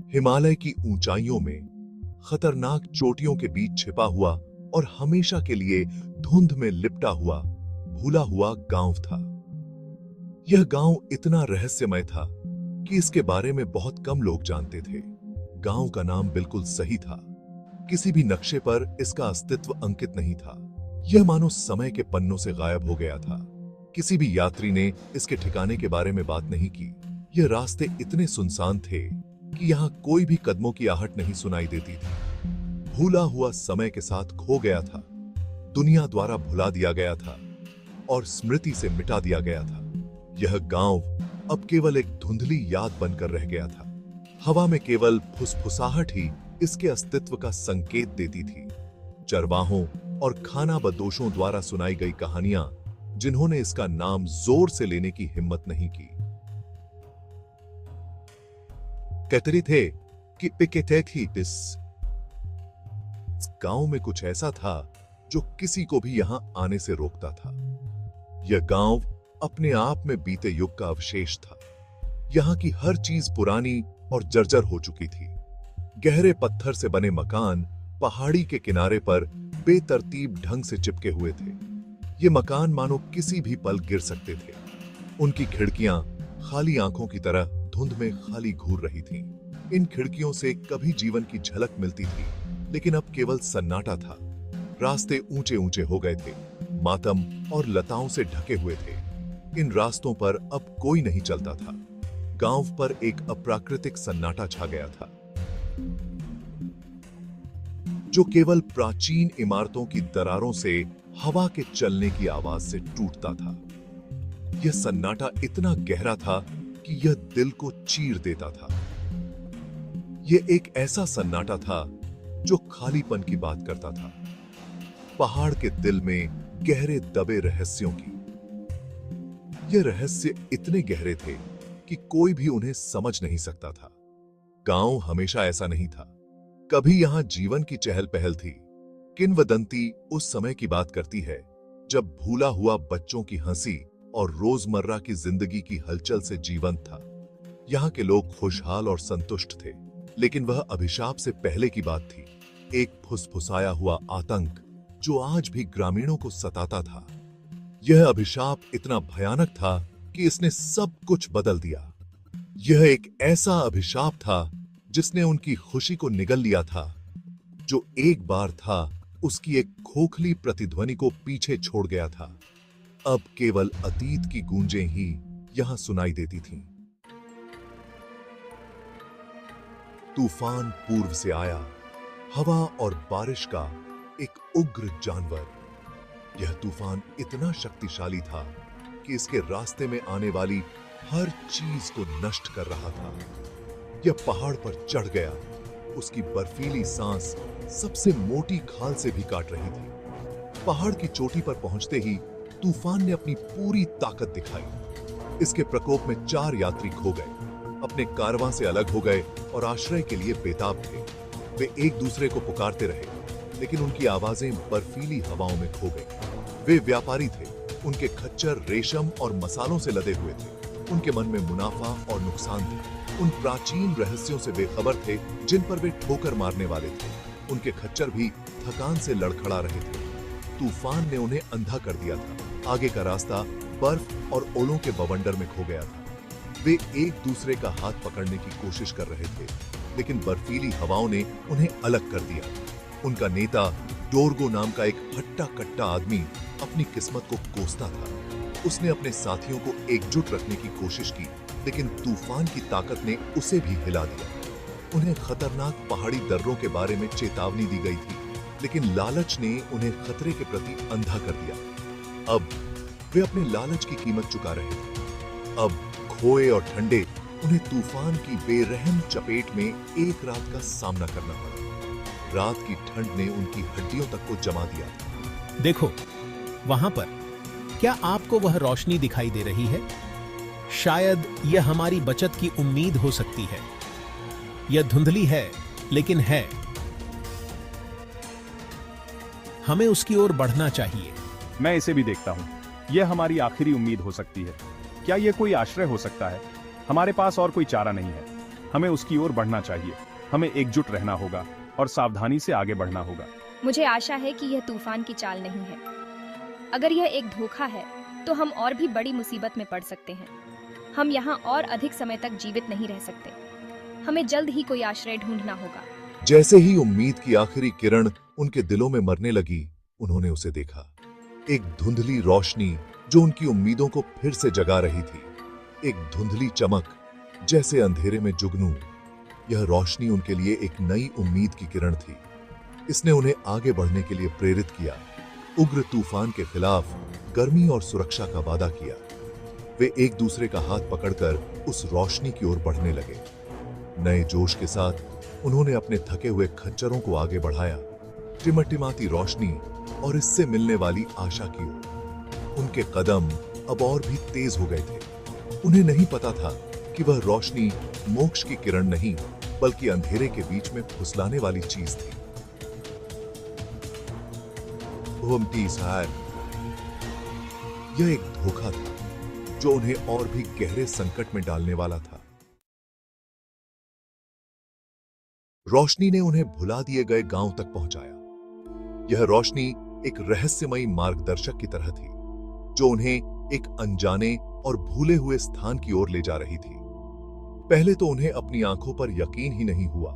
हिमालय की ऊंचाइयों में खतरनाक चोटियों के बीच छिपा हुआ और हमेशा के लिए धुंध में लिपटा हुआ भूला हुआ गांव था। यह गांव इतना रहस्यमय था कि इसके बारे में बहुत कम लोग जानते थे। गांव का नाम बिल्कुल सही था, किसी भी नक्शे पर इसका अस्तित्व अंकित नहीं था। यह मानो समय के पन्नों से गायब हो गया था। किसी भी यात्री ने इसके ठिकाने के बारे में बात नहीं की। यह रास्ते इतने सुनसान थे कि यहाँ कोई भी कदमों की आहट नहीं सुनाई देती थी। भूला हुआ समय के साथ खो गया था, दुनिया द्वारा भुला दिया गया था और स्मृति से मिटा दिया गया था। यह गांव अब केवल एक धुंधली याद बनकर रह गया था। हवा में केवल फुसफुसाहट ही इसके अस्तित्व का संकेत देती थी। चरवाहों और खानाबदोशों द्वारा सुनाई गई कहानियां, जिन्होंने इसका नाम जोर से लेने की हिम्मत नहीं की। कहते थे कि पिकेटेथिस गांव में कुछ ऐसा था जो किसी को भी यहां आने से रोकता था। यह गांव अपने आप में बीते युग का अवशेष था। यहां की हर चीज पुरानी और जर्जर हो चुकी थी। गहरे पत्थर से बने मकान पहाड़ी के किनारे पर बेतरतीब ढंग से चिपके हुए थे। ये मकान मानो किसी भी पल गिर सकते थे। उनकी खिड़कियां खाली आंखों की तरह धुंध में खाली घूर रही थीं। इन खिड़कियों से कभी जीवन की झलक मिलती थी, लेकिन अब केवल सन्नाटा था। रास्ते ऊंचे ऊंचे हो गए थे, मातम और लताओं से ढके हुए थे। इन रास्तों पर अब कोई नहीं चलता था। गांव पर एक अप्राकृतिक सन्नाटा छा गया था, जो केवल प्राचीन इमारतों की दरारों से हवा के चलने की आवाज से टूटता था। यह सन्नाटा इतना गहरा था कि यह दिल को चीर देता था। यह एक ऐसा सन्नाटा था जो खालीपन की बात करता था, पहाड़ के दिल में गहरे दबे रहस्यों की। यह रहस्य इतने गहरे थे कि कोई भी उन्हें समझ नहीं सकता था। गांव हमेशा ऐसा नहीं था। कभी यहां जीवन की चहल पहल थी। किंवदंती उस समय की बात करती है जब भूला हुआ बच्चों की हंसी और रोजमर्रा की जिंदगी की हलचल से जीवंत था। यहाँ के लोग खुशहाल और संतुष्ट थे, लेकिन वह अभिशाप से पहले की बात थी। एक फुसफुसाया हुआ आतंक जो आज भी ग्रामीणों को सताता था। यह अभिशाप इतना भयानक था कि इसने सब कुछ बदल दिया। यह एक ऐसा अभिशाप था जिसने उनकी खुशी को निगल लिया था। जो एक बार था, उसकी एक खोखली प्रतिध्वनि को पीछे छोड़ गया था। अब केवल अतीत की गूंजें ही यहां सुनाई देती थीं। तूफान पूर्व से आया, हवा और बारिश का एक उग्र जानवर। यह तूफान इतना शक्तिशाली था कि इसके रास्ते में आने वाली हर चीज को नष्ट कर रहा था। यह पहाड़ पर चढ़ गया, उसकी बर्फीली सांस सबसे मोटी खाल से भी काट रही थी। पहाड़ की चोटी पर पहुंचते ही तूफान ने अपनी पूरी ताकत दिखाई। इसके प्रकोप में 4 यात्री खो गए, अपने कारवां से अलग हो गए और आश्रय के लिए बेताब थे। वे एक दूसरे को पुकारते रहे, लेकिन उनकी आवाजें बर्फीली हवाओं में खो गई। वे व्यापारी थे, उनके खच्चर रेशम और मसालों से लदे हुए थे। उनके मन में मुनाफा और नुकसान थे। उन प्राचीन रहस्यों से बेखबर थे जिन पर वे ठोकर मारने वाले थे। उनके खच्चर भी थकान से लड़खड़ा रहे थे। तूफान ने उन्हें अंधा कर दिया था। आगे का रास्ता बर्फ और ओलों के बवंडर में खो गया था। वे एक दूसरे का हाथ पकड़ने की कोशिश कर रहे थे, लेकिन बर्फीली हवाओं ने उन्हें अलग कर दिया। उनका नेता डोरगो नाम का एक हट्टा कट्टा आदमी अपनी किस्मत को कोसता था। उसने अपने साथियों को एकजुट रखने की कोशिश की, लेकिन तूफान की ताकत ने उसे भी हिला दिया। उन्हें खतरनाक पहाड़ी दर्रों के बारे में चेतावनी दी गई थी, लेकिन लालच ने उन्हें खतरे के प्रति अंधा कर दिया। अब वे अपने लालच की कीमत चुका रहे थे। अब खोए और ठंडे उन्हें तूफान की बेरहम चपेट में एक रात का सामना करना पड़ा। रात की ठंड ने उनकी हड्डियों तक को जमा दिया था। देखो, वहां पर क्या आपको वह रोशनी दिखाई दे रही है? शायद यह हमारी बचत की उम्मीद हो सकती है। यह धुंधली है, लेकिन है। हमें उसकी ओर बढ़ना चाहिए। मैं इसे भी देखता हूँ। यह हमारी आखिरी उम्मीद हो सकती है। क्या यह कोई आश्रय हो सकता है? हमारे पास और कोई चारा नहीं है। हमें उसकी ओर बढ़ना चाहिए। हमें एकजुट रहना होगा और सावधानी से आगे बढ़ना होगा। मुझे आशा है कि यह तूफान की चाल नहीं है। अगर यह एक धोखा है तो हम और भी बड़ी मुसीबत में पड़ सकते हैं। हम यहाँ और अधिक समय तक जीवित नहीं रह सकते। हमें जल्द ही कोई आश्रय ढूंढना होगा। जैसे ही उम्मीद की आखिरी किरण उनके दिलों में मरने लगी, उन्होंने उसे देखा। एक धुंधली रोशनी जो उनकी उम्मीदों को फिर से जगा रही थी। एक धुंधली चमक जैसे अंधेरे में जुगनू। यह रोशनी उनके लिए एक नई उम्मीद की किरण थी। इसने उन्हें आगे बढ़ने के लिए प्रेरित किया। उग्र तूफान के खिलाफ गर्मी और सुरक्षा का वादा किया। वे एक दूसरे का हाथ पकड़कर उस रोशनी की ओर बढ़ने लगे। नए जोश के साथ उन्होंने अपने थके हुए खच्चरों को आगे बढ़ाया, टिमटिमाती रोशनी और इससे मिलने वाली आशा की ओर। उनके कदम अब और भी तेज हो गए थे। उन्हें नहीं पता था कि वह रोशनी मोक्ष की किरण नहीं, बल्कि अंधेरे के बीच में फुसलाने वाली चीज थी। यह एक धोखा था जो उन्हें और भी गहरे संकट में डालने वाला था। रोशनी ने उन्हें भुला दिए गए गांव तक पहुंचाया। यह रोशनी एक रहस्यमयी मार्गदर्शक की तरह थी जो उन्हें एक अनजाने और भूले हुए स्थान की ओर ले जा रही थी। पहले तो उन्हें अपनी आंखों पर यकीन ही नहीं हुआ।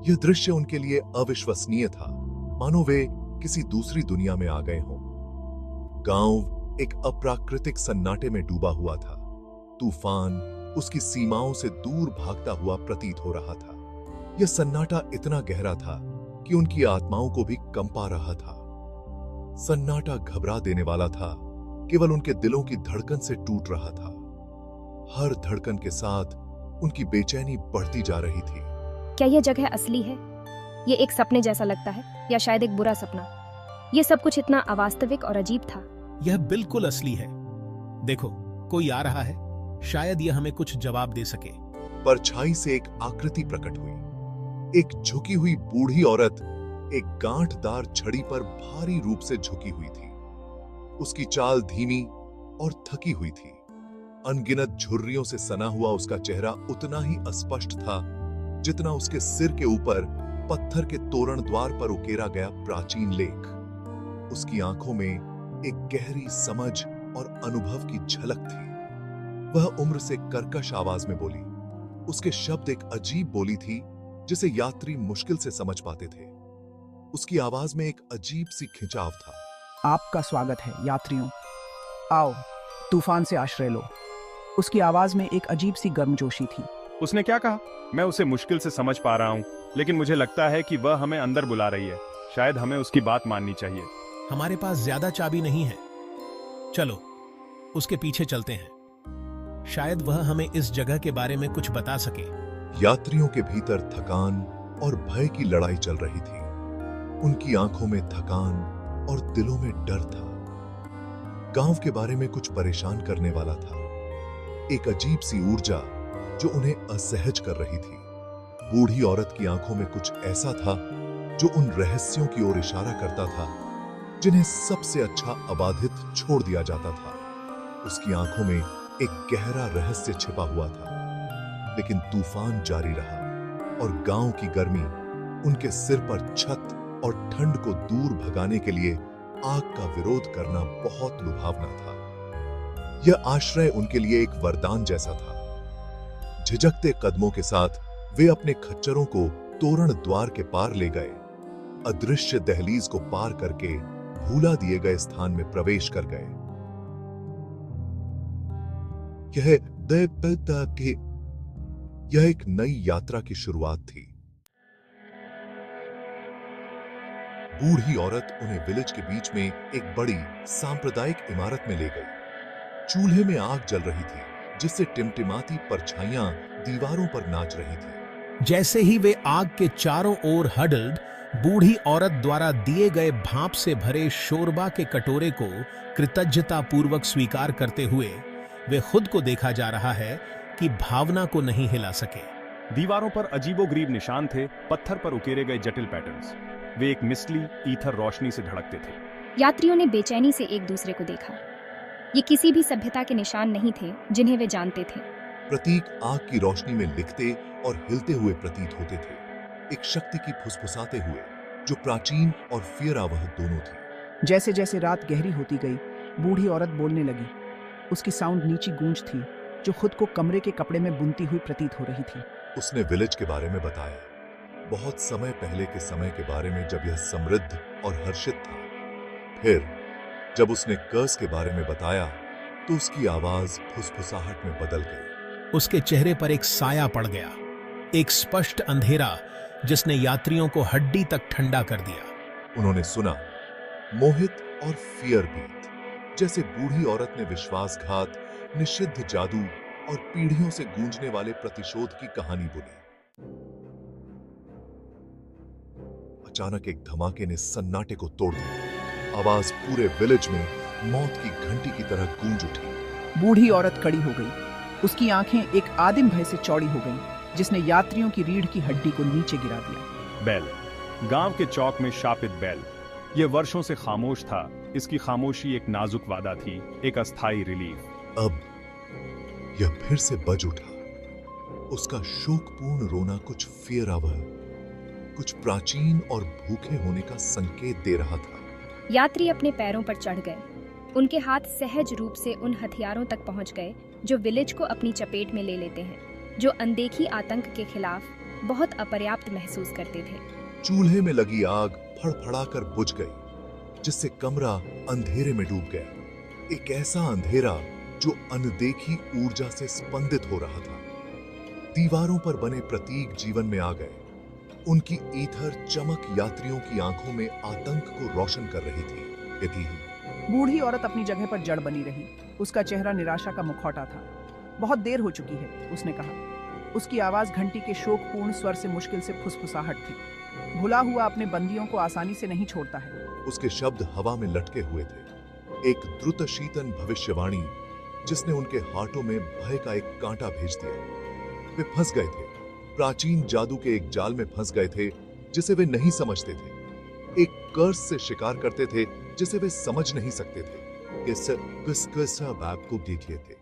यह दृश्य उनके लिए अविश्वसनीय था, मानो वे किसी दूसरी दुनिया में आ गए हों। गांव एक अप्राकृतिक सन्नाटे में डूबा हुआ था। तूफान उसकी सीमाओं से दूर भागता हुआ प्रतीत हो रहा था। यह सन्नाटा इतना गहरा था कि उनकी आत्माओं को भी कंपा रहा था। सन्नाटा घबरा देने वाला था, केवल उनके दिलों की धड़कन से टूट रहा था। हर धड़कन के साथ उनकी बेचैनी बढ़ती जा रही थी। क्या यह जगह असली है? ये एक सपने जैसा लगता है, या शायद एक बुरा सपना। ये सब कुछ इतना अवास्तविक और अजीब था। यह बिल्कुल असली है। देखो, कोई आ रहा है। शायद यह हमें कुछ जवाब दे सके। परछाई से एक आकृति प्रकट हुई। एक झुकी हुई बूढ़ी औरत एक गांठदार छड़ी पर भारी रूप से झुकी हुई थी। उसकी चाल धीमी और थकी हुई थी। अनगिनत झुर्रियों से सना हुआ उसका चेहरा उतना ही अस्पष्ट था जितना उसके सिर के ऊपर पत्थर के तोरण द्वार पर उकेरा गया प्राचीन लेख। उसकी आंखों में एक गहरी समझ और अनुभव की झलक थी। वह उम्र से कर्कश आवाज में बोली। उसके शब्द एक अजीब बोली थी जिसे यात्री मुश्किल से समझ पाते थे। उसकी आवाज में एक अजीब सी खिंचाव था। आपका स्वागत है यात्रियों, आओ तूफान से आश्रय लो। उसकी आवाज में एक अजीब सी गर्मजोशी थी। उसने क्या कहा? मैं उसे मुश्किल से समझ पा रहा हूँ, लेकिन मुझे लगता है कि वह हमें अंदर बुला रही है। शायद हमें उसकी बात माननी चाहिए। हमारे पास ज्यादा चाबी नहीं है। चलो उसके पीछे चलते हैं। शायद वह हमें इस जगह के बारे में कुछ बता सके। यात्रियों के भीतर थकान और भय की लड़ाई चल रही थी। उनकी आंखों में थकान और दिलों में डर था। गांव के बारे में कुछ परेशान करने वाला था। एक अजीब सी ऊर्जा जो उन्हें असहज कर रही थी। बूढ़ी औरत की आंखों में कुछ ऐसा था जो उन रहस्यों की ओर इशारा करता था जिन्हें सबसे अच्छा अबाधित छोड़ दिया जाता था। उसकी आंखों में एक गहरा रहस्य छिपा हुआ था। लेकिन तूफान जारी रहा और गांव की गर्मी उनके सिर पर छत और ठंड को दूर भगाने के लिए आग का विरोध करना बहुत लुभावना था। यह आश्रय उनके लिए एक वरदान जैसा था। झिझकते कदमों के साथ वे अपने खच्चरों को तोरण द्वार के पार ले गए। अदृश्य दहलीज को पार करके भूला दिए गए स्थान में प्रवेश कर गए। यह एक नई यात्रा की शुरुआत थी। बूढ़ी औरत उन्हें विलेज के बीच में एक बड़ी सांप्रदायिक इमारत में ले गई। चूल्हे में आग जल रही थी जिससे टिमटिमाती परछाइयां दीवारों पर नाच रही थी। जैसे ही वे आग के चारों ओर हडल्ड, बूढ़ी औरत द्वारा दिए गए भाप से भरे शोरबा के कटोरे को कृतज्ञतापूर्वक स्वीकार करते हुए वे खुद को देखा जा रहा है कि भावना को नहीं हिला सके। दीवारों पर अजीबोगरीब निशान थे, पत्थर पर उकेरे गए जटिल पैटर्न्स। वे एक मिस्ली ईथर रोशनी से धड़कते थे। यात्रियों ने बेचैनी से एक दूसरे को देखा। ये किसी भी सभ्यता के निशान नहीं थे जिन्हें वे जानते थे। प्रतीक आग की रोशनी में लिखते और हिलते हुए प्रतीत होते थे, एक शक्ति की फुसफुसाते हुए जो प्राचीन और फियरावह दोनों थी। जैसे जैसे रात गहरी होती गई, बूढ़ी औरत बोलने लगी। उसकी साउंड नीची गूंज थी जो खुद को कमरे के कपड़े में बुनती हुई प्रतीत हो रही थी। उसने विलेज के बारे में बताया, बहुत समय पहले के समय के बारे में जब यह समृद्ध और हर्षित था। फिर जब उसने कर्स के बारे में बताया तो उसकी आवाज फुसफुसाहट में बदल गई। उसके चेहरे पर एक साया पड़ गया, एक स्पष्ट अंधेरा जिसने यात्रियों को हड्डी तक ठंडा कर दिया। उन्होंने सुना, मोहित और फियर बीट, जैसे बूढ़ी औरत ने विश्वासघात, निषिद्ध जादू और पीढ़ियों से गूंजने वाले प्रतिशोध की कहानी बुनी। अचानक एक धमाके ने सन्नाटे को तोड़ दिया। आवाज पूरे विलेज में मौत की घंटी की तरह गूंज उठी। बूढ़ी औरत खड़ी हो गई। उसकी आंखें एक आदिम भय से चौड़ी हो गईं, जिसने यात्रियों की रीढ़ की हड्डी को नीचे गिरा दिया। बैल, गांव के चौक में शापित बैल, यह वर्षों से खामोश था। इसकी खामोशी एक नाजुक वादा थी, एक अस्थायी रिलीफ। अब यह फिर से बज उठा। उसका शोकपूर्ण रोना कुछ फियरावह, कुछ प्राचीन और भूखे होने का संकेत दे रहा था। यात्री अपने पैरों पर चढ़ गए। उनके हाथ सहज रूप से उन हथियारों तक पहुंच गए जो विलेज को अपनी चपेट में ले लेते हैं, जो अनदेखी आतंक के खिलाफ बहुत अपर्याप्त महसूस करते थे। चूल्हे में लगी आग फड़फड़ाकर बुझ गई, जिससे कमरा अंधेरे में डूब गया। एक ऐसा अंधेरा जो अनदेखी ऊर्जा से स्पंदित हो रहा था। दीवारों पर बने प्रतीक जीवन में आ गए। उनकी ईथर चमक यात्रियों की आंखों में आतंक को रोशन कर रही थी। यति ही बूढ़ी औरत अपनी जगह पर जड़ बनी रही। उसका चेहरा निराशा का मुखौटा था। बहुत देर हो चुकी है, उसने कहा। उसकी आवाज घंटी के शोकपूर्ण स्वर से मुश्किल से फुसफुसाहट थी। भुला हुआ अपने बंदियों को आसानी से नहीं छोड़ता है। उसके शब्द हवा में लटके हुए थे, एक द्रुत शीतन भविष्यवाणी जिसने उनके हाथों में भय का एक कांटा भेज दिया। वे फंस गए थे, प्राचीन जादू के एक जाल में फंस गए थे जिसे वे नहीं समझते थे। एक कर्स से शिकार करते थे जिसे वे समझ नहीं सकते थे। ये सब किस बाप को देखिए थे।